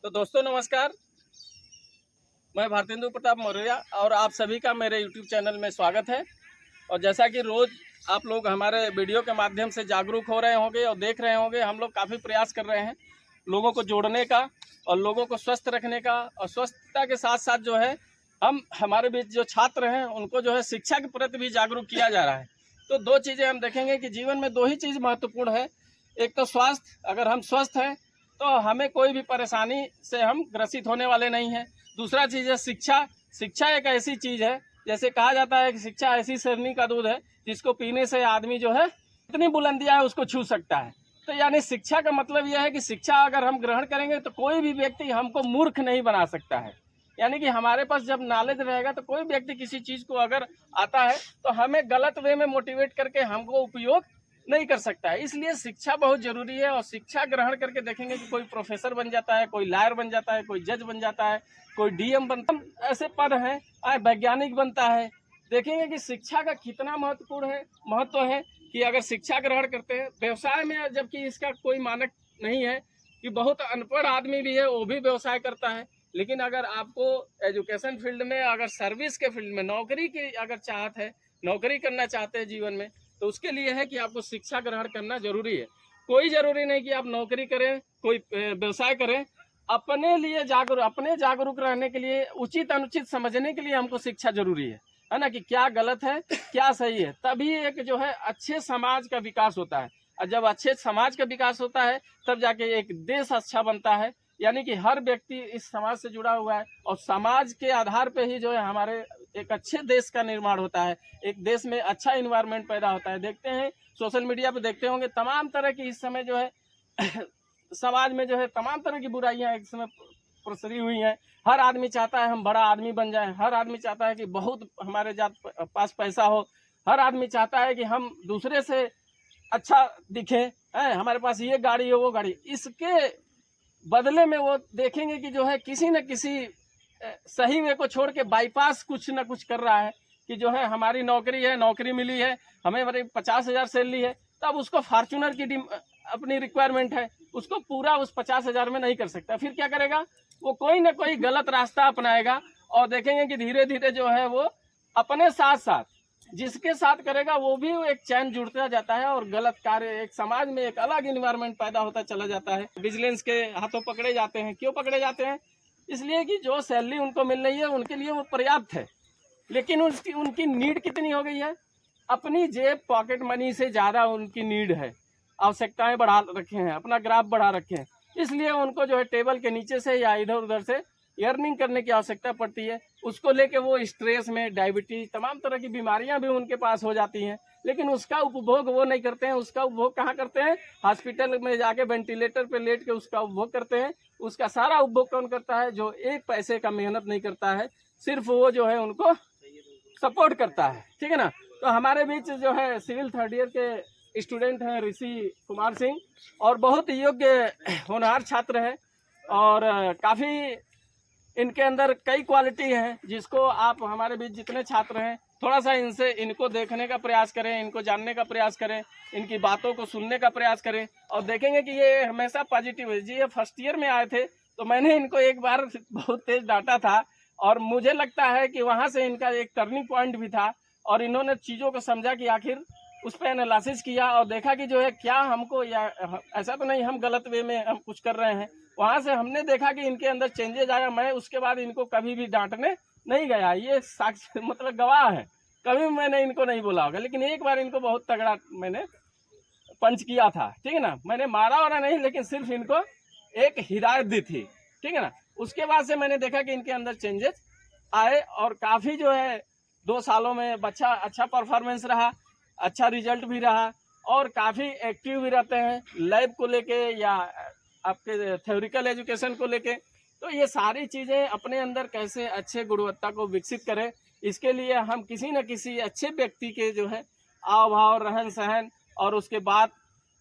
तो दोस्तों नमस्कार, मैं भारतेंदु प्रताप मौर्य और आप सभी का मेरे यूट्यूब चैनल में स्वागत है। और जैसा कि रोज़ आप लोग हमारे वीडियो के माध्यम से जागरूक हो रहे होंगे और देख रहे होंगे, हम लोग काफ़ी प्रयास कर रहे हैं लोगों को जोड़ने का और लोगों को स्वस्थ रखने का। और स्वस्थता के साथ साथ जो है हमारे बीच जो छात्र हैं उनको जो है शिक्षा के प्रति भी जागरूक किया जा रहा है। तो दो चीज़ें हम देखेंगे कि जीवन में दो ही चीज़ महत्वपूर्ण है। एक तो स्वास्थ्य, अगर हम स्वस्थ हैं तो हमें कोई भी परेशानी से हम ग्रसित होने वाले नहीं हैं। दूसरा चीज़ है शिक्षा। शिक्षा एक ऐसी चीज़ है, जैसे कहा जाता है कि शिक्षा ऐसी शेरनी का दूध है जिसको पीने से आदमी जो है इतनी बुलंदियां है उसको छू सकता है। तो यानी शिक्षा का मतलब यह है कि शिक्षा अगर हम ग्रहण करेंगे तो कोई भी व्यक्ति हमको मूर्ख नहीं बना सकता है। यानी कि हमारे पास जब नॉलेज रहेगा तो कोई व्यक्ति किसी चीज़ को अगर आता है तो हमें गलत वे में मोटिवेट करके हमको उपयोग नहीं कर सकता है। इसलिए शिक्षा बहुत जरूरी है। और शिक्षा ग्रहण करके देखेंगे कि कोई प्रोफेसर बन जाता है, कोई लॉयर बन जाता है, कोई जज बन जाता है, कोई डीएम बनता है, ऐसे पद हैं, वैज्ञानिक बनता है। देखेंगे कि शिक्षा का कितना महत्व है कि अगर शिक्षा ग्रहण करते हैं व्यवसाय में, जबकि इसका कोई मानक नहीं है कि बहुत अनपढ़ आदमी भी है वो भी व्यवसाय करता है। लेकिन अगर आपको एजुकेशन फील्ड में, अगर सर्विस के फील्ड में नौकरी की अगर चाहत है, नौकरी करना चाहते हैं जीवन में, तो उसके लिए है कि आपको शिक्षा ग्रहण करना जरूरी है। कोई जरूरी नहीं कि आप नौकरी करें, कोई व्यवसाय करें। अपने जागरूक रहने के लिए, उचित अनुचित समझने के लिए हमको शिक्षा जरूरी है ना, कि क्या गलत है क्या सही है। तभी एक जो है अच्छे समाज का विकास होता है। और जब अच्छे समाज का विकास होता है तब जाके एक देश अच्छा बनता है। यानी कि हर व्यक्ति इस समाज से जुड़ा हुआ है और समाज के आधार पे ही जो है हमारे एक अच्छे देश का निर्माण होता है, एक देश में अच्छा इन्वायरमेंट पैदा होता है। देखते हैं सोशल मीडिया पे, देखते होंगे तमाम तरह की इस समय जो है समाज में जो है तमाम तरह की बुराइयां एक समय प्रसरी हुई हैं। हर आदमी चाहता है हम बड़ा आदमी बन जाएं, हर आदमी चाहता है कि बहुत हमारे पास पैसा हो, हर आदमी चाहता है कि हम दूसरे से अच्छा दिखे, हमारे पास ये गाड़ी हो वो गाड़ी। इसके बदले में वो देखेंगे कि जो है किसी न किसी सही वे को छोड़ के बाईपास कुछ न कुछ कर रहा है। कि जो है हमारी नौकरी है, नौकरी मिली है, हमें 50,000 सैलरी है, तब उसको फॉर्च्यूनर की अपनी रिक्वायरमेंट है, उसको पूरा उस 50,000 में नहीं कर सकता। फिर क्या करेगा, वो कोई ना कोई गलत रास्ता अपनाएगा। और देखेंगे कि धीरे धीरे जो है वो अपने साथ साथ जिसके साथ करेगा वो भी एक चैन जुड़ता जाता है और गलत कार्य, एक समाज में एक अलग इन्वायरमेंट पैदा होता चला जाता है। विजिलेंस के हाथों पकड़े जाते हैं। क्यों पकड़े जाते हैं? इसलिए कि जो सैलरी उनको मिल रही है उनके लिए वो पर्याप्त है, लेकिन उनकी नीड कितनी हो गई है, अपनी जेब पॉकेट मनी से ज़्यादा उनकी नीड है, आवश्यकताएं बढ़ा रखे हैं, अपना ग्राफ बढ़ा रखे हैं। इसलिए उनको जो है टेबल के नीचे से या इधर उधर से अर्निंग करने की आवश्यकता पड़ती है। उसको लेके वो स्ट्रेस में, डायबिटीज, तमाम तरह की बीमारियां भी उनके पास हो जाती हैं। लेकिन उसका उपभोग वो नहीं करते हैं। उसका उपभोग कहाँ करते हैं? हॉस्पिटल में जाके वेंटिलेटर पे लेट के उसका उपभोग करते हैं। उसका सारा उपभोग कौन करता है? जो एक पैसे का मेहनत नहीं करता है, सिर्फ वो जो है उनको सपोर्ट करता है। ठीक है ना। तो हमारे बीच जो है सिविल 3rd ईयर के स्टूडेंट हैं ऋषि कुमार सिंह, और बहुत योग्य होनहार छात्र हैं। और काफ़ी इनके अंदर कई क्वालिटी हैं जिसको आप, हमारे बीच जितने छात्र हैं, थोड़ा सा इनको देखने का प्रयास करें, इनको जानने का प्रयास करें, इनकी बातों को सुनने का प्रयास करें, और देखेंगे कि ये हमेशा पॉजिटिव है। जी, ये 1st ईयर में आए थे तो मैंने इनको एक बार बहुत तेज डांटा था, और मुझे लगता है कि वहाँ से इनका एक टर्निंग पॉइंट भी था। और इन्होंने चीज़ों को समझा कि आखिर उस पर एनालिसिस किया और देखा कि जो है क्या हमको, या ऐसा तो नहीं हम गलत वे में हम कुछ कर रहे हैं। वहाँ से हमने देखा कि इनके अंदर चेंजेज आया। मैं उसके बाद इनको कभी भी डांटने नहीं गया, ये साक्ष्य मतलब गवाह है। कभी मैंने इनको नहीं बोला होगा, लेकिन एक बार इनको बहुत तगड़ा मैंने पंच किया था। ठीक है ना। मैंने मारा वारा नहीं, लेकिन सिर्फ इनको एक हिदायत दी थी। ठीक है ना। उसके बाद से मैंने देखा कि इनके अंदर चेंजेस आए, और काफ़ी जो है 2 सालों में बच्चा अच्छा परफॉर्मेंस रहा, अच्छा रिजल्ट भी रहा, और काफ़ी एक्टिव भी रहते हैं लैब को लेके या आपके थ्योरिकल एजुकेशन को लेके। तो ये सारी चीज़ें अपने अंदर कैसे अच्छे गुणवत्ता को विकसित करें, इसके लिए हम किसी न किसी अच्छे व्यक्ति के जो है आव भाव, रहन सहन, और उसके बाद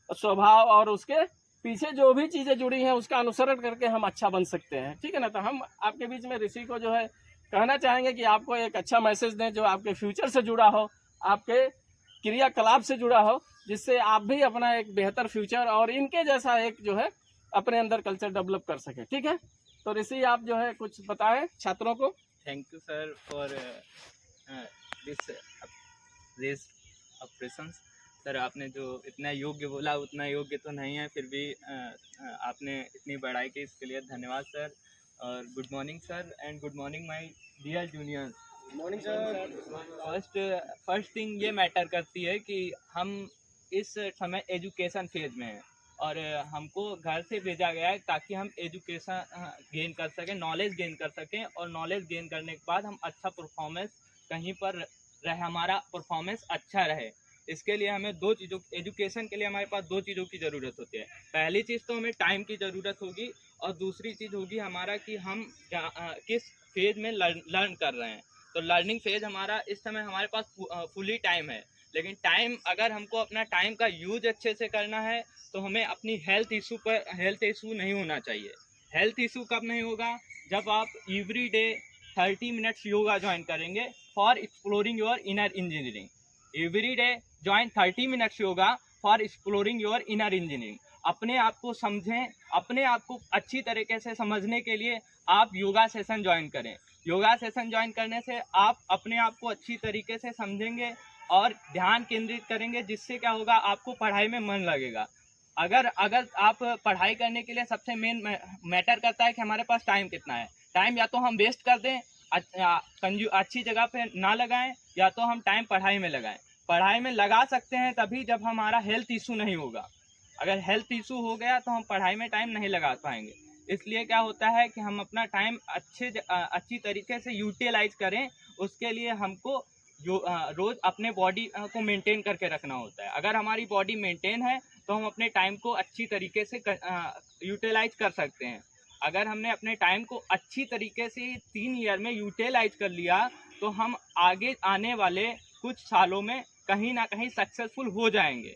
स्वभाव, और उसके पीछे जो भी चीज़ें जुड़ी हैं उसका अनुसरण करके हम अच्छा बन सकते हैं। ठीक है ना। तो हम आपके बीच में ऋषि को जो है कहना चाहेंगे कि आपको एक अच्छा मैसेज दें जो आपके फ्यूचर से जुड़ा हो, आपके क्रियाकलाप से जुड़ा हो, जिससे आप भी अपना एक बेहतर फ्यूचर और इनके जैसा एक जो है अपने अंदर कल्चर डेवलप कर सके। ठीक है। तो ऋषि आप जो है कुछ बताएं छात्रों को। Thank you sir for this operations. Sir आपने जो इतना योग्य बोला उतना योग्य तो नहीं है, फिर भी आपने इतनी बड़ाई की, इसके लिए धन्यवाद सर। और good morning sir and good morning my dear juniors. Morning sir. First thing ये मैटर करती है कि हम इस समय एजुकेशन फेज में हैं और हमको घर से भेजा गया है ताकि हम एजुकेशन गेन कर सकें, नॉलेज गेन कर सकें, और नॉलेज गेन करने के बाद हम अच्छा परफॉर्मेंस कहीं पर रहे, हमारा परफॉर्मेंस अच्छा रहे। इसके लिए हमें दो चीज़ों, एजुकेशन के लिए हमारे पास दो चीज़ों की ज़रूरत होती है। पहली चीज़ तो हमें टाइम की ज़रूरत होगी और दूसरी चीज़ होगी हमारा कि हम किस फेज में लर्न कर रहे हैं। तो लर्निंग फेज हमारा इस समय हमारे पास फुली टाइम है, लेकिन टाइम अगर हमको अपना टाइम का यूज अच्छे से करना है तो हमें अपनी हेल्थ इशू नहीं होना चाहिए। हेल्थ इशू कब नहीं होगा? जब आप every day 30 minutes yoga join करेंगे for exploring your inner engineering. Every day join 30 minutes yoga for exploring your inner engineering. अपने आप को समझें, अपने आप को अच्छी तरीके से समझने के लिए आप योगा सेशन ज्वाइन करें। योगा सेशन ज्वाइन करने से आप अपने आप को अच्छी तरीके से समझेंगे और ध्यान केंद्रित करेंगे, जिससे क्या होगा, आपको पढ़ाई में मन लगेगा। अगर अगर आप पढ़ाई करने के लिए सबसे मेन मैटर करता है कि हमारे पास टाइम कितना है। टाइम या तो हम वेस्ट कर दें, अच्छी जगह पे ना लगाएं, या तो हम टाइम पढ़ाई में लगाएं। पढ़ाई में लगा सकते हैं तभी जब हमारा हेल्थ इशू नहीं होगा। अगर हेल्थ इशू हो गया तो हम पढ़ाई में टाइम नहीं लगा पाएंगे। इसलिए क्या होता है कि हम अपना टाइम अच्छी तरीके से यूटिलाइज करें। उसके लिए हमको रोज़ अपने बॉडी को मेंटेन करके रखना होता है। अगर हमारी बॉडी मेंटेन है तो हम अपने टाइम को अच्छी तरीके से यूटिलाइज कर सकते हैं। अगर हमने अपने टाइम को अच्छी तरीके से 3 ईयर में यूटिलाइज कर लिया तो हम आगे आने वाले कुछ सालों में कहीं ना कहीं सक्सेसफुल हो जाएंगे।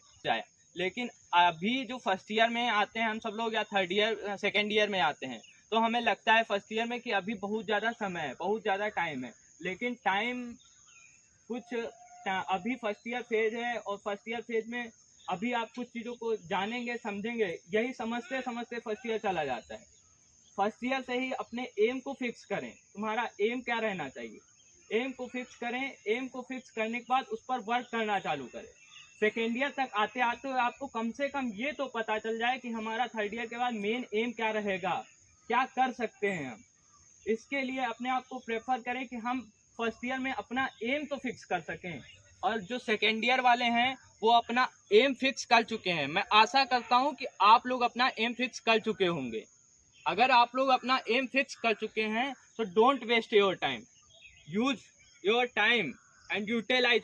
लेकिन अभी जो फर्स्ट ईयर में आते हैं हम सब लोग, या थर्ड ईयर सेकेंड ईयर में आते हैं, तो हमें लगता है फर्स्ट ईयर में कि अभी बहुत ज़्यादा समय है, बहुत ज़्यादा टाइम है। लेकिन टाइम कुछ अभी फर्स्ट ईयर फेज है और फर्स्ट ईयर फेज में अभी आप कुछ चीज़ों को जानेंगे, समझेंगे, यही समझते समझते फर्स्ट ईयर चला जाता है। फर्स्ट ईयर से ही अपने एम को फिक्स करें, तुम्हारा एम क्या रहना चाहिए। एम को फिक्स करें, एम को फिक्स करने के बाद उस पर वर्क करना चालू करें। सेकेंड ईयर तक आते आते आपको कम से कम ये तो पता चल जाए कि हमारा थर्ड ईयर के बाद मेन एम क्या रहेगा, क्या कर सकते हैं हम। इसके लिए अपने आप को प्रेफर करें कि हम फर्स्ट ईयर में अपना एम तो फिक्स कर सकें। और जो सेकेंड ईयर वाले हैं वो अपना एम फिक्स कर चुके हैं। मैं आशा करता हूं कि आप लोग अपना एम फिक्स कर चुके होंगे। अगर आप लोग अपना एम फिक्स कर चुके हैं तो don't waste your time, use your time and utilise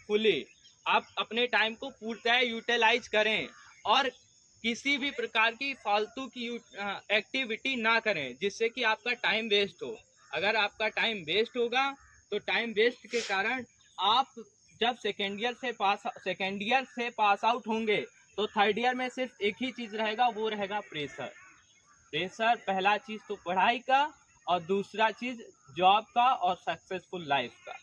fully. आप अपने टाइम को पूर्णतः यूटिलाइज करें और किसी भी प्रकार की फालतू की एक्टिविटी ना करें जिससे कि आपका टाइम वेस्ट हो। अगर आपका टाइम वेस्ट होगा तो टाइम वेस्ट के कारण आप जब सेकेंड ईयर से पास आउट होंगे तो थर्ड ईयर में सिर्फ एक ही चीज़ रहेगा, वो रहेगा प्रेशर। प्रेशर, पहला चीज़ तो पढ़ाई का और दूसरा चीज़ जॉब का और सक्सेसफुल लाइफ का।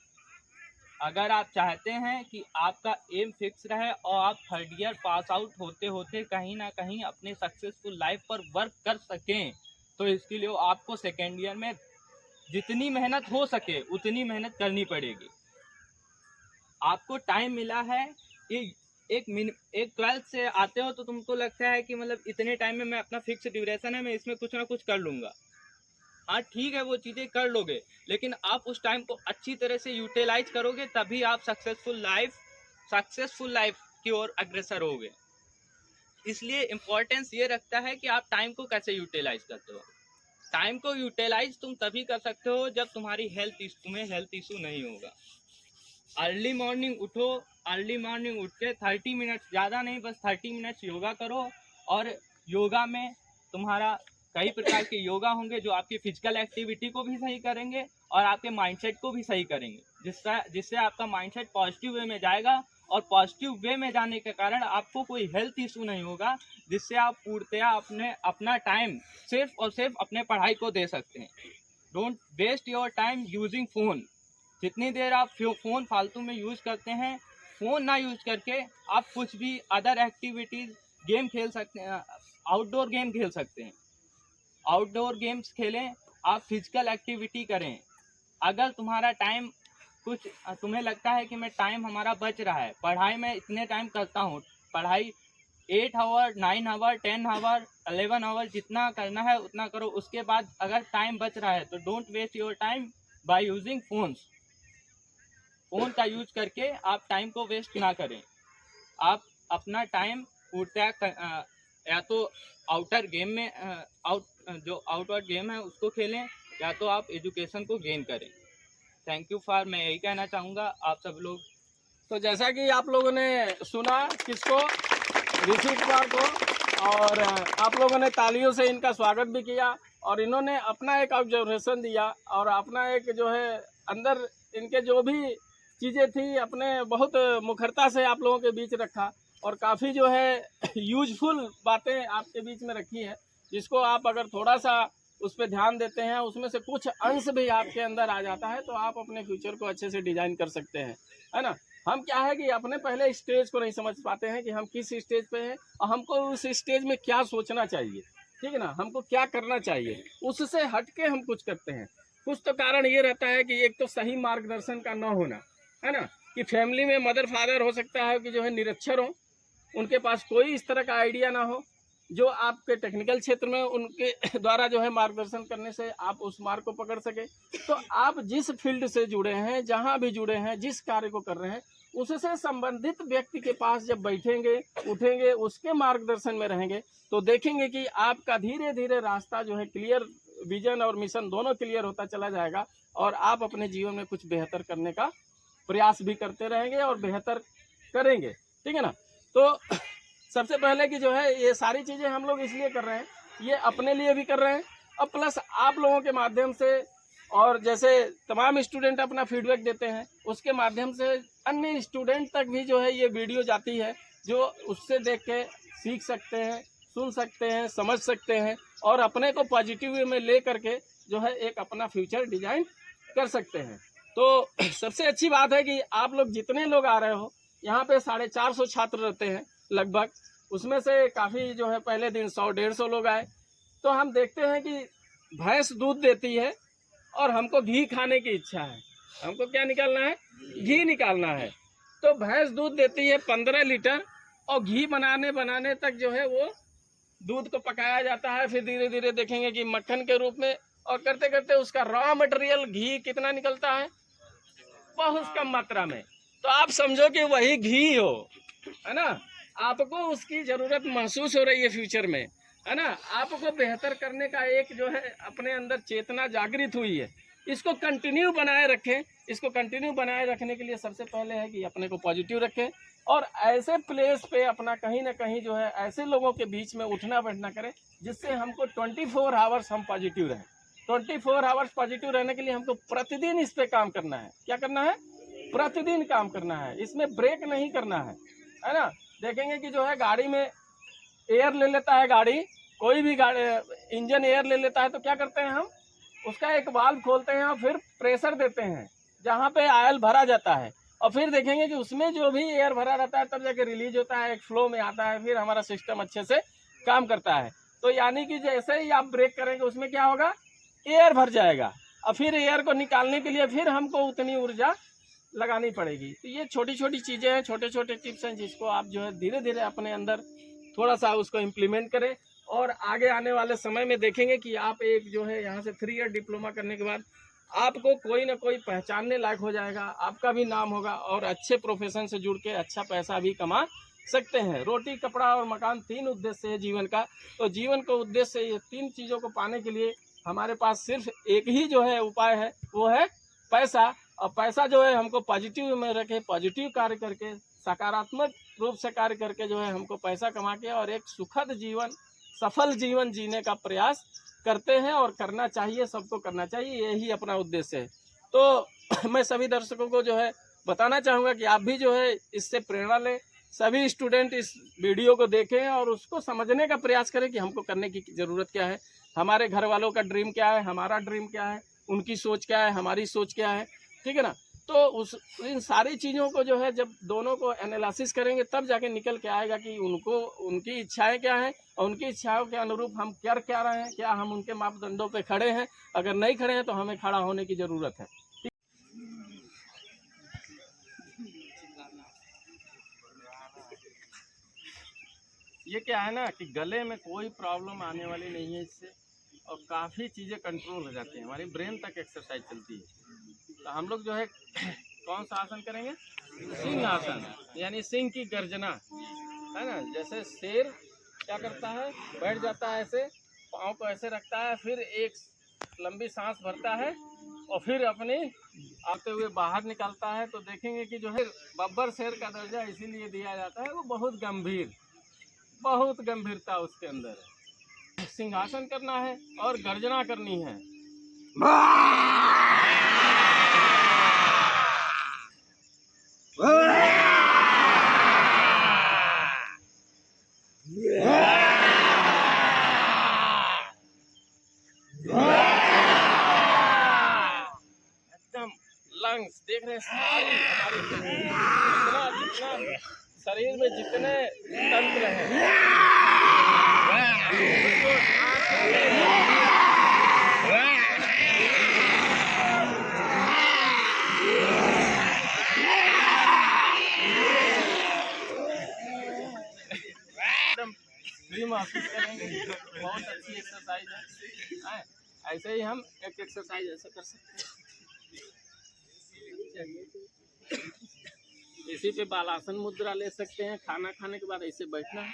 अगर आप चाहते हैं कि आपका एम फिक्स रहे और आप थर्ड ईयर पास आउट होते होते कहीं ना कहीं अपने सक्सेसफुल लाइफ पर वर्क कर सकें, तो इसके लिए आपको सेकेंड ईयर में जितनी मेहनत हो सके उतनी मेहनत करनी पड़ेगी। आपको टाइम मिला है कि एक 12th से आते हो तो तुमको लगता है कि मतलब इतने टाइम में मैं अपना फिक्स ड्यूरेशन है, मैं इसमें कुछ ना कुछ कर लूँगा। हाँ ठीक है, वो चीज़ें कर लोगे, लेकिन आप उस टाइम को अच्छी तरह से यूटिलाइज करोगे तभी आप सक्सेसफुल लाइफ की ओर अग्रसर होगे। इसलिए इम्पोर्टेंस ये रखता है कि आप टाइम को कैसे यूटिलाइज करते हो। टाइम को यूटिलाइज तुम तभी कर सकते हो जब तुम्हें हेल्थ इशू नहीं होगा। अर्ली मॉर्निंग उठो, अर्ली मॉर्निंग उठ के 30 मिनट्स, ज़्यादा नहीं, बस 30 मिनट्स योगा करो। और योगा में तुम्हारा कई प्रकार के योगा होंगे जो आपकी फिजिकल एक्टिविटी को भी सही करेंगे और आपके माइंडसेट को भी सही करेंगे, जिससे आपका माइंडसेट पॉजिटिव वे में जाएगा और पॉजिटिव वे में जाने के कारण आपको कोई हेल्थ इशू नहीं होगा, जिससे आप पूर्णतया अपना टाइम सिर्फ और सिर्फ अपने पढ़ाई को दे सकते हैं। Don't waste your time using phone. जितनी देर आप फ़ोन फालतू में यूज़ करते हैं, फ़ोन ना यूज़ करके आप कुछ भी अदर एक्टिविटीज़, गेम खेल सकते हैं, आउटडोर गेम खेल सकते हैं। आउटडोर गेम्स खेलें, आप फिजिकल एक्टिविटी करें। अगर तुम्हारा टाइम कुछ तुम्हें लगता है कि मैं टाइम हमारा बच रहा है, पढ़ाई में इतने टाइम करता हूँ, पढ़ाई 8 आवर 9 आवर 10 आवर 11 आवर जितना करना है उतना करो। उसके बाद अगर टाइम बच रहा है तो don't waste your time by using phones. Phone का यूज करके आप टाइम को वेस्ट ना करें। आप अपना टाइम या तो आउटर गेम में जो आउटवर्ड गेम है उसको खेलें, या तो आप एजुकेशन को गेन करें। थैंक यू फॉर, मैं यही कहना चाहूँगा आप सब लोग। तो जैसा कि आप लोगों ने सुना, किसको, ऋषि कुमार को, और आप लोगों ने तालियों से इनका स्वागत भी किया, और इन्होंने अपना एक ऑब्जर्वेशन दिया और अपना एक जो है अंदर इनके जो भी चीज़ें थी अपने बहुत मुखरता से आप लोगों के बीच रखा, और काफ़ी जो है यूजफुल बातें आपके बीच में रखी है, जिसको आप अगर थोड़ा सा उस पर ध्यान देते हैं, उसमें से कुछ अंश भी आपके अंदर आ जाता है, तो आप अपने फ्यूचर को अच्छे से डिजाइन कर सकते हैं, है ना। हम क्या है कि अपने पहले स्टेज को नहीं समझ पाते हैं कि हम किस स्टेज पे हैं और हमको उस स्टेज में क्या सोचना चाहिए, ठीक है ना, हमको क्या करना चाहिए, उससे हट के हम कुछ करते हैं। कुछ तो कारण ये रहता है कि एक तो सही मार्गदर्शन का न होना, है ना, कि फैमिली में मदर फादर हो सकता है कि जो है निरक्षर हो, उनके पास कोई इस तरह का आइडिया ना हो जो आपके टेक्निकल क्षेत्र में उनके द्वारा जो है मार्गदर्शन करने से आप उस मार्ग को पकड़ सके। तो आप जिस फील्ड से जुड़े हैं, जहां भी जुड़े हैं, जिस कार्य को कर रहे हैं, उससे संबंधित व्यक्ति के पास जब बैठेंगे, उठेंगे, उसके मार्गदर्शन में रहेंगे, तो देखेंगे कि आपका धीरे धीरे रास्ता जो है क्लियर, विजन और मिशन दोनों क्लियर होता चला जाएगा, और आप अपने जीवन में कुछ बेहतर करने का प्रयास भी करते रहेंगे और बेहतर करेंगे, ठीक है ना। तो सबसे पहले कि जो है ये सारी चीज़ें हम लोग इसलिए कर रहे हैं, ये अपने लिए भी कर रहे हैं, और प्लस आप लोगों के माध्यम से, और जैसे तमाम स्टूडेंट अपना फीडबैक देते हैं, उसके माध्यम से अन्य स्टूडेंट तक भी जो है ये वीडियो जाती है, जो उससे देख के सीख सकते हैं, सुन सकते हैं, समझ सकते हैं, और अपने को पॉजिटिव वे में ले करके जो है एक अपना फ्यूचर डिजाइन कर सकते हैं। तो सबसे अच्छी बात है कि आप लोग जितने लोग आ रहे हो, यहाँ पे 450 छात्र रहते हैं लगभग, उसमें से काफ़ी जो है पहले दिन 100-150 लोग आए। तो हम देखते हैं कि भैंस दूध देती है और हमको घी खाने की इच्छा है, हमको क्या निकालना है, घी निकालना है। तो भैंस दूध देती है 15 लीटर, और घी बनाने बनाने तक जो है वो दूध को पकाया जाता है, फिर धीरे धीरे देखेंगे कि मक्खन के रूप में, और करते करते उसका रॉ मटेरियल घी कितना निकलता है, बहुत कम मात्रा में। तो आप समझो कि वही घी हो, है ना, आपको उसकी जरूरत महसूस हो रही है फ्यूचर में, है ना, आपको बेहतर करने का एक जो है अपने अंदर चेतना जागृत हुई है। इसको कंटिन्यू बनाए रखें। इसको कंटिन्यू बनाए रखने के लिए सबसे पहले है कि अपने को पॉजिटिव रखें, और ऐसे प्लेस पे अपना कहीं ना कहीं जो है ऐसे लोगों के बीच में उठना बैठना करें जिससे हमको 24 आवर्स हम पॉजिटिव रहें। 24 आवर्स पॉजिटिव रहने के लिए हमको प्रतिदिन इस पे काम करना है। क्या करना है? प्रतिदिन काम करना है, इसमें ब्रेक नहीं करना है ना। देखेंगे कि जो है गाड़ी में एयर ले लेता है, गाड़ी कोई भी गाड़ी इंजन एयर ले लेता है, तो क्या करते हैं हम, उसका एक वाल्व खोलते हैं और फिर प्रेशर देते हैं जहाँ पे ऑयल भरा जाता है, और फिर देखेंगे कि उसमें जो भी एयर भरा रहता है तब जाके रिलीज होता है, एक फ्लो में आता है, फिर हमारा सिस्टम अच्छे से काम करता है। तो यानी कि जैसे ही आप ब्रेक करेंगे उसमें क्या होगा, एयर भर जाएगा, और फिर एयर को निकालने के लिए फिर हमको उतनी ऊर्जा लगानी पड़ेगी। तो ये छोटी छोटी चीज़ें हैं, छोटे छोटे टिप्स हैं, जिसको आप जो है धीरे धीरे अपने अंदर थोड़ा सा उसको इम्प्लीमेंट करें, और आगे आने वाले समय में देखेंगे कि आप एक जो है यहाँ से 3 ईयर डिप्लोमा करने के बाद आपको कोई ना कोई पहचानने लायक हो जाएगा, आपका भी नाम होगा, और अच्छे प्रोफेशन से जुड़ के अच्छा पैसा भी कमा सकते हैं। रोटी, कपड़ा और मकान 3 उद्देश्य है जीवन का। तो जीवन को उद्देश्य, ये 3 चीज़ों को पाने के लिए हमारे पास सिर्फ एक ही जो है उपाय है, वो है पैसा। और पैसा जो है हमको पॉजिटिव में रखे, पॉजिटिव कार्य करके, सकारात्मक रूप से कार्य करके जो है हमको पैसा कमा के और एक सुखद जीवन, सफल जीवन जीने का प्रयास करते हैं, और करना चाहिए, सबको करना चाहिए, यही अपना उद्देश्य है। तो मैं सभी दर्शकों को जो है बताना चाहूँगा कि आप भी जो है इससे प्रेरणा लें, सभी स्टूडेंट इस वीडियो को देखें और उसको समझने का प्रयास करें कि हमको करने की ज़रूरत क्या है, हमारे घर वालों का ड्रीम क्या है, हमारा ड्रीम क्या है, उनकी सोच क्या है, हमारी सोच क्या है, ठीक है ना। तो उस इन सारी चीज़ों को जो है जब दोनों को एनालिसिस करेंगे तब जाके निकल के आएगा कि उनको उनकी इच्छाएं क्या हैं और उनकी इच्छाओं के अनुरूप हम कर क्या रहे हैं, क्या हम उनके मापदंडों पे खड़े हैं। अगर नहीं खड़े हैं तो हमें खड़ा होने की ज़रूरत है। ये क्या है ना कि गले में कोई प्रॉब्लम आने वाली नहीं है इससे, और काफ़ी चीज़ें कंट्रोल हो जाती हैं, हमारी ब्रेन तक एक्सरसाइज चलती है। तो हम लोग जो है कौन सा आसन करेंगे? सिंह आसन, यानी सिंह की गर्जना, है ना। जैसे शेर क्या करता है, बैठ जाता है ऐसे, पाँव को ऐसे रखता है, फिर एक लंबी सांस भरता है और फिर अपनी आते हुए बाहर निकालता है। तो देखेंगे कि जो है बब्बर शेर का दर्जा इसीलिए दिया जाता है, वो बहुत गंभीर, बहुत गंभीरता उसके अंदर है। सिंहासन करना है और गर्जना करनी है। एकदम लंग्स देख रहे हैं, सारी हमारी जितना जितना शरीर में जितने तंत्र हैं, एकदम फ्री महसूस करेंगे। बहुत अच्छी एक्सरसाइज है। ऐसे ही हम एक एक्सरसाइज ऐसे कर सकते हैं, इसी पे बालासन मुद्रा ले सकते हैं। खाना खाने के बाद ऐसे बैठना है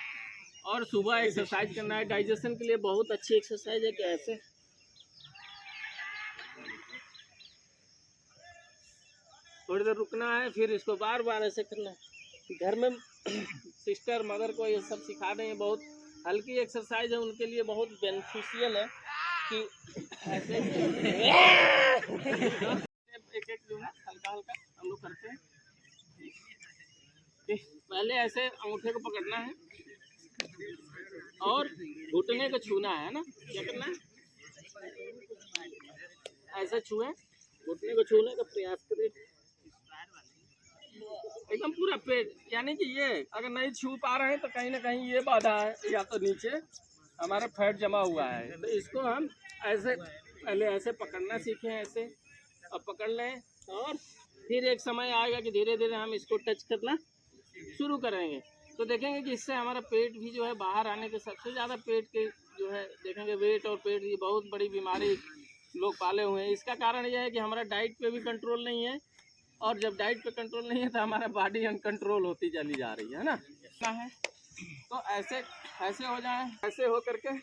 और सुबह एक्सरसाइज करना है। डाइजेशन के लिए बहुत अच्छी एक्सरसाइज है कि ऐसे थोड़ी देर रुकना है, फिर इसको बार बार ऐसे करना है। घर में सिस्टर मदर को ये सब सिखा दें, बहुत हल्की एक्सरसाइज है, उनके लिए बहुत बेनिफिशियल है कि ऐसे एक एक जो है हल्का हल्का हम लोग करते हैं। पहले ऐसे अंगूठे को पकड़ना है और घुटने को छूना है ना। क्या करना है? ऐसे छुए, घुटने को छूने का प्रयास करें, एकदम पूरा पेट। यानी कि ये अगर नहीं छू पा रहे हैं तो कहीं ना कहीं ये बाधा है, या तो नीचे हमारा फैट जमा हुआ है। तो इसको हम ऐसे पहले ऐसे पकड़ना सीखें, ऐसे अब पकड़ लें, और फिर एक समय आएगा कि धीरे धीरे हम इसको टच करना शुरू करेंगे। तो देखेंगे कि इससे हमारा पेट भी जो है बाहर आने के, सबसे ज़्यादा पेट के जो है देखेंगे वेट और पेट की बहुत बड़ी बीमारी लोग पाले हुए हैं। इसका कारण यह है कि हमारा डाइट पे भी कंट्रोल नहीं है, और जब डाइट पे कंट्रोल नहीं है तो हमारा बॉडी अनकंट्रोल होती चली जा रही है ना। तो ऐसे ऐसे हो जाए, ऐसे हो करके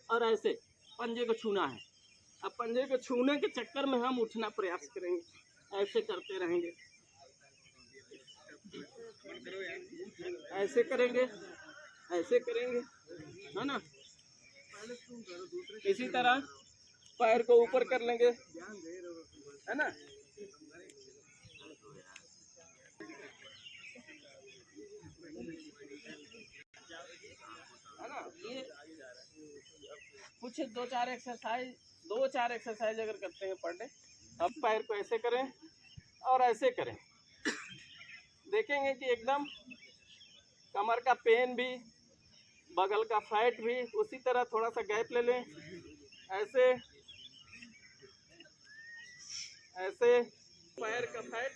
और ऐसे पंजे को छूना है। अब पंजे को छूने के चक्कर में हम उठना प्रयास करेंगे, ऐसे करते रहेंगे, ऐसे करेंगे, ऐसे करेंगे, है ना। इसी तरह पैर को ऊपर कर लेंगे, है ना। है ना, ये कुछ दो चार एक्सरसाइज अगर करते हैं पर डे। अब पैर को ऐसे करें और ऐसे करें, देखेंगे कि एकदम कमर का पेन भी, बगल का फैट भी। उसी तरह थोड़ा सा गैप ले लें, ऐसे ऐसे पैर का फैट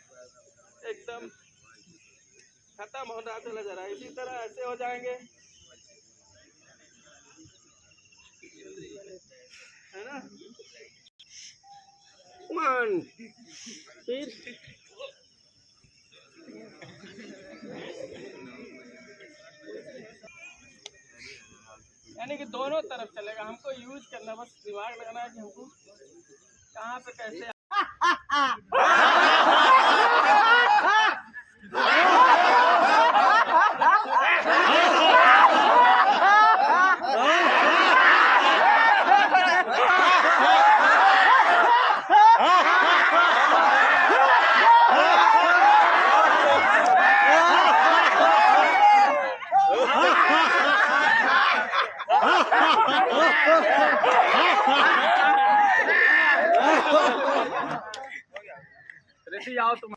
एकदम खत्म हो रहा चला जा रहा है। इसी तरह ऐसे हो जाएंगे, है ना। 1 फिर यानी कि दोनों तरफ चलेगा। हमको यूज करना, बस दिमाग लगाना है कि हमको कहाँ पे कैसे ऋषि आओ। बताओ तुम।